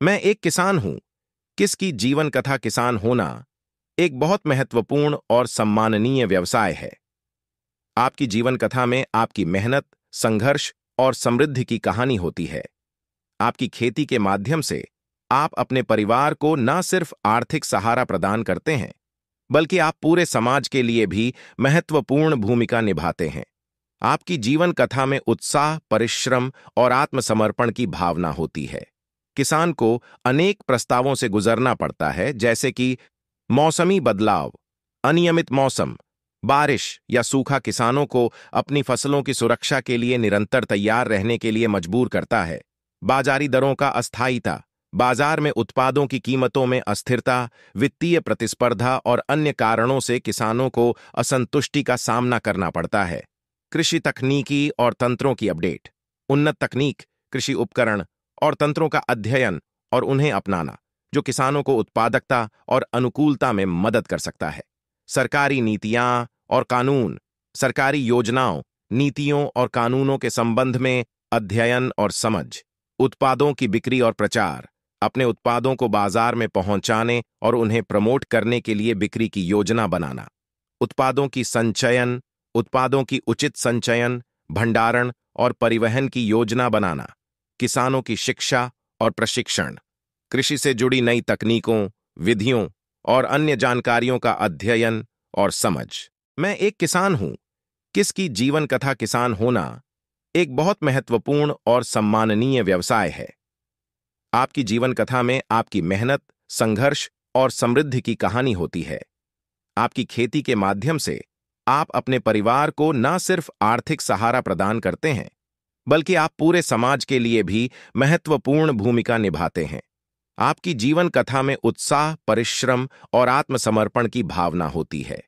मैं एक किसान हूं। किसकी जीवन कथा किसान होना एक बहुत महत्वपूर्ण और सम्माननीय व्यवसाय है। आपकी जीवन कथा में आपकी मेहनत, संघर्ष और समृद्धि की कहानी होती है। आपकी खेती के माध्यम से आप अपने परिवार को न सिर्फ आर्थिक सहारा प्रदान करते हैं, बल्कि आप पूरे समाज के लिए भी महत्वपूर्ण भूमिका निभाते हैं। आपकी जीवन कथा में उत्साह, परिश्रम और आत्मसमर्पण की भावना होती है। किसान को अनेक प्रस्तावों से गुजरना पड़ता है, जैसे कि मौसमी बदलाव, अनियमित मौसम, बारिश या सूखा किसानों को अपनी फसलों की सुरक्षा के लिए निरंतर तैयार रहने के लिए मजबूर करता है। बाजारी दरों का अस्थायिता, बाजार में उत्पादों की कीमतों में अस्थिरता, वित्तीय प्रतिस्पर्धा और अन्य कारणों से किसानों को असंतुष्टि का सामना करना पड़ता है। कृषि तकनीकी और तंत्रों की अपडेट, उन्नत तकनीक, कृषि उपकरण और तंत्रों का अध्ययन और उन्हें अपनाना, जो किसानों को उत्पादकता और अनुकूलता में मदद कर सकता है। सरकारी नीतियां और कानून, सरकारी योजनाओं, नीतियों और कानूनों के संबंध में अध्ययन और समझ। उत्पादों की बिक्री और प्रचार, अपने उत्पादों को बाजार में पहुंचाने और उन्हें प्रमोट करने के लिए बिक्री की योजना बनाना। उत्पादों की संचयन, उत्पादों की उचित संचयन, भंडारण और परिवहन की योजना बनाना। किसानों की शिक्षा और प्रशिक्षण, कृषि से जुड़ी नई तकनीकों, विधियों और अन्य जानकारियों का अध्ययन और समझ। मैं एक किसान हूं। किसकी जीवन कथा किसान होना एक बहुत महत्वपूर्ण और सम्माननीय व्यवसाय है। आपकी जीवन कथा में आपकी मेहनत, संघर्ष और समृद्धि की कहानी होती है। आपकी खेती के माध्यम से आप अपने परिवार को न सिर्फ आर्थिक सहारा प्रदान करते हैं, बल्कि आप पूरे समाज के लिए भी महत्वपूर्ण भूमिका निभाते हैं। आपकी जीवन कथा में उत्साह, परिश्रम और आत्मसमर्पण की भावना होती है।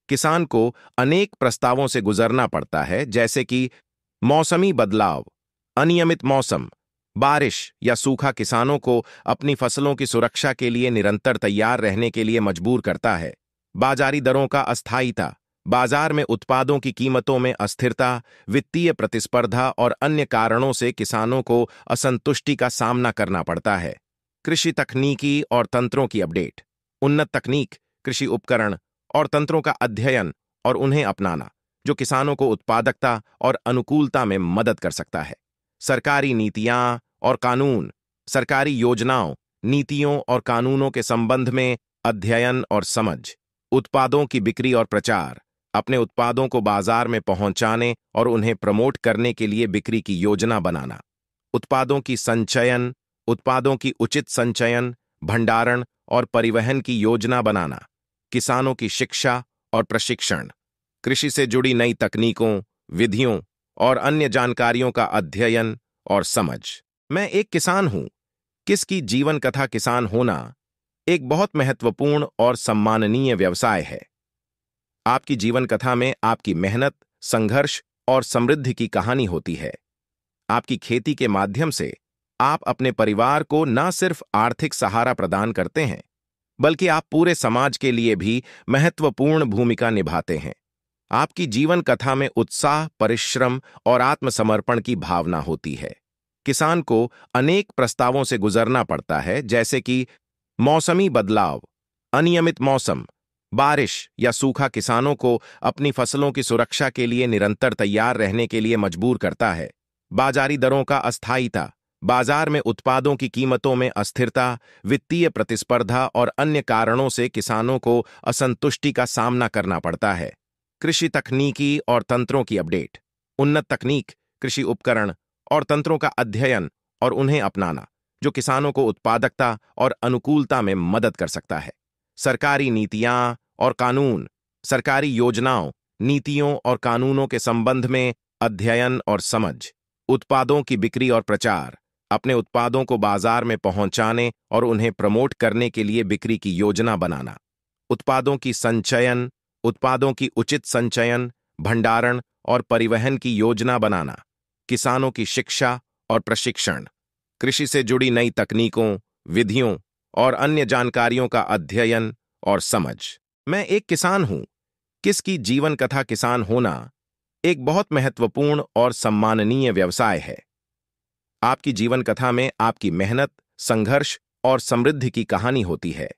किसान को अनेक प्रस्तावों से गुजरना पड़ता है, जैसे कि मौसमी बदलाव, अनियमित मौसम, बारिश या सूखा किसानों को अपनी फसलों की सुरक्षा के लिए निरंतर तैयार रहने के लिए मजबूर करता है। बाजारी दरों का अस्थायिता, बाजार में उत्पादों की कीमतों में अस्थिरता, वित्तीय प्रतिस्पर्धा और अन्य कारणों से किसानों को असंतुष्टि का सामना करना पड़ता है। कृषि तकनीकी और तंत्रों की अपडेट, उन्नत तकनीक, कृषि उपकरण और तंत्रों का अध्ययन और उन्हें अपनाना, जो किसानों को उत्पादकता और अनुकूलता में मदद कर सकता है। सरकारी नीतियां और कानून, सरकारी योजनाओं, नीतियों और कानूनों के संबंध में अध्ययन और समझ। उत्पादों की बिक्री और प्रचार, अपने उत्पादों को बाजार में पहुंचाने और उन्हें प्रमोट करने के लिए बिक्री की योजना बनाना। उत्पादों की संचयन, उत्पादों की उचित संचयन, भंडारण और परिवहन की योजना बनाना। किसानों की शिक्षा और प्रशिक्षण, कृषि से जुड़ी नई तकनीकों, विधियों और अन्य जानकारियों का अध्ययन और समझ। मैं एक किसान हूं। किसकी जीवन कथा किसान होना एक बहुत महत्वपूर्ण और सम्माननीय व्यवसाय है। आपकी जीवन कथा में आपकी मेहनत, संघर्ष और समृद्धि की कहानी होती है। आपकी खेती के माध्यम से आप अपने परिवार को न सिर्फ आर्थिक सहारा प्रदान करते हैं, बल्कि आप पूरे समाज के लिए भी महत्वपूर्ण भूमिका निभाते हैं। आपकी जीवन कथा में उत्साह, परिश्रम और आत्मसमर्पण की भावना होती है। किसान को अनेक प्रस्तावों से गुजरना पड़ता है, जैसे कि मौसमी बदलाव, अनियमित मौसम, बारिश या सूखा किसानों को अपनी फसलों की सुरक्षा के लिए निरंतर तैयार रहने के लिए मजबूर करता है। बाजारी दरों का अस्थायिता, बाजार में उत्पादों की कीमतों में अस्थिरता, वित्तीय प्रतिस्पर्धा और अन्य कारणों से किसानों को असंतुष्टि का सामना करना पड़ता है। कृषि तकनीकी और तंत्रों की अपडेट, उन्नत तकनीक, कृषि उपकरण और तंत्रों का अध्ययन और उन्हें अपनाना, जो किसानों को उत्पादकता और अनुकूलता में मदद कर सकता है। सरकारी नीतियां और कानून, सरकारी योजनाओं, नीतियों और कानूनों के संबंध में अध्ययन और समझ। उत्पादों की बिक्री और प्रचार, अपने उत्पादों को बाजार में पहुंचाने और उन्हें प्रमोट करने के लिए बिक्री की योजना बनाना। उत्पादों की संचयन, उत्पादों की उचित संचयन, भंडारण और परिवहन की योजना बनाना। किसानों की शिक्षा और प्रशिक्षण, कृषि से जुड़ी नई तकनीकों, विधियों और अन्य जानकारियों का अध्ययन और समझ। मैं एक किसान हूं। किसकी जीवन कथा किसान होना एक बहुत महत्वपूर्ण और सम्माननीय व्यवसाय है। आपकी जीवन कथा में आपकी मेहनत, संघर्ष और समृद्धि की कहानी होती है।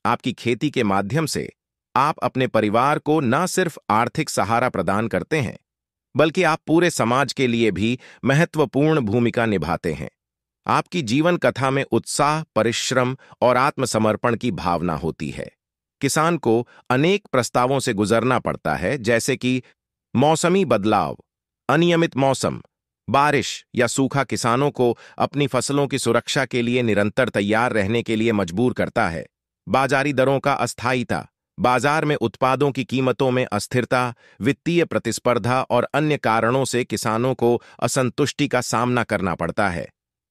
आपकी खेती के माध्यम से आप अपने परिवार को न सिर्फ आर्थिक सहारा प्रदान करते हैं, बल्कि आप पूरे समाज के लिए भी महत्वपूर्ण भूमिका निभाते हैं। आपकी जीवन कथा में उत्साह, परिश्रम और आत्मसमर्पण की भावना होती है। किसान को अनेक प्रस्तावों से गुजरना पड़ता है, जैसे कि मौसमी बदलाव, अनियमित मौसम, बारिश या सूखा किसानों को अपनी फसलों की सुरक्षा के लिए निरंतर तैयार रहने के लिए मजबूर करता है। बाजारी दरों का अस्थायिता, बाजार में उत्पादों की कीमतों में अस्थिरता, वित्तीय प्रतिस्पर्धा और अन्य कारणों से किसानों को असंतुष्टि का सामना करना पड़ता है।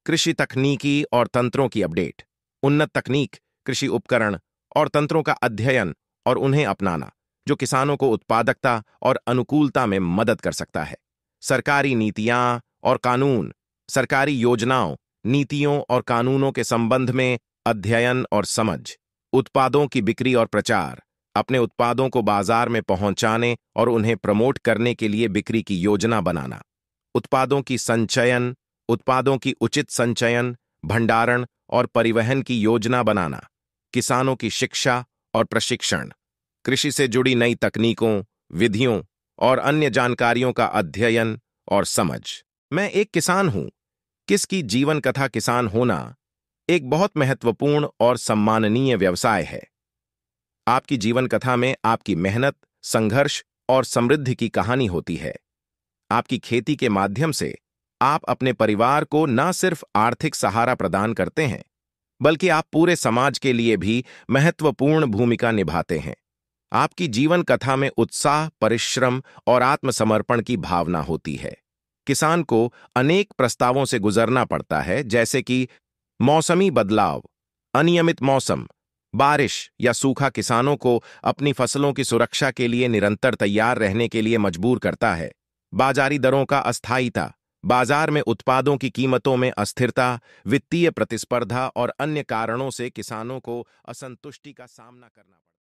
कृषि तकनीकी और तंत्रों की अपडेट, उन्नत तकनीक, कृषि उपकरण और तंत्रों का अध्ययन और उन्हें अपनाना, जो किसानों को उत्पादकता और अनुकूलता में मदद कर सकता है। सरकारी नीतियां और कानून, सरकारी योजनाओं, नीतियों और कानूनों के संबंध में अध्ययन और समझ। उत्पादों की बिक्री और प्रचार, अपने उत्पादों को बाजार में पहुंचाने और उन्हें प्रमोट करने के लिए बिक्री की योजना बनाना। उत्पादों की संचयन, उत्पादों की उचित संचयन, भंडारण और परिवहन की योजना बनाना। किसानों की शिक्षा और प्रशिक्षण, कृषि से जुड़ी नई तकनीकों, विधियों और अन्य जानकारियों का अध्ययन और समझ। मैं एक किसान हूं, किसकी जीवन कथा किसान होना एक बहुत महत्वपूर्ण और सम्माननीय व्यवसाय है। आपकी जीवन कथा में आपकी मेहनत, संघर्ष और समृद्धि की कहानी होती है। आपकी खेती के माध्यम से आप अपने परिवार को न सिर्फ आर्थिक सहारा प्रदान करते हैं, बल्कि आप पूरे समाज के लिए भी महत्वपूर्ण भूमिका निभाते हैं। आपकी जीवन कथा में उत्साह, परिश्रम और आत्मसमर्पण की भावना होती है। किसान को अनेक प्रस्तावों से गुजरना पड़ता है, जैसे कि मौसमी बदलाव, अनियमित मौसम, बारिश या सूखा किसानों को अपनी फसलों की सुरक्षा के लिए निरंतर तैयार रहने के लिए मजबूर करता है। बाजारी दरों का अस्थायिता, बाजार में उत्पादों की कीमतों में अस्थिरता, वित्तीय प्रतिस्पर्धा और अन्य कारणों से किसानों को असंतुष्टि का सामना करना पड़ता है।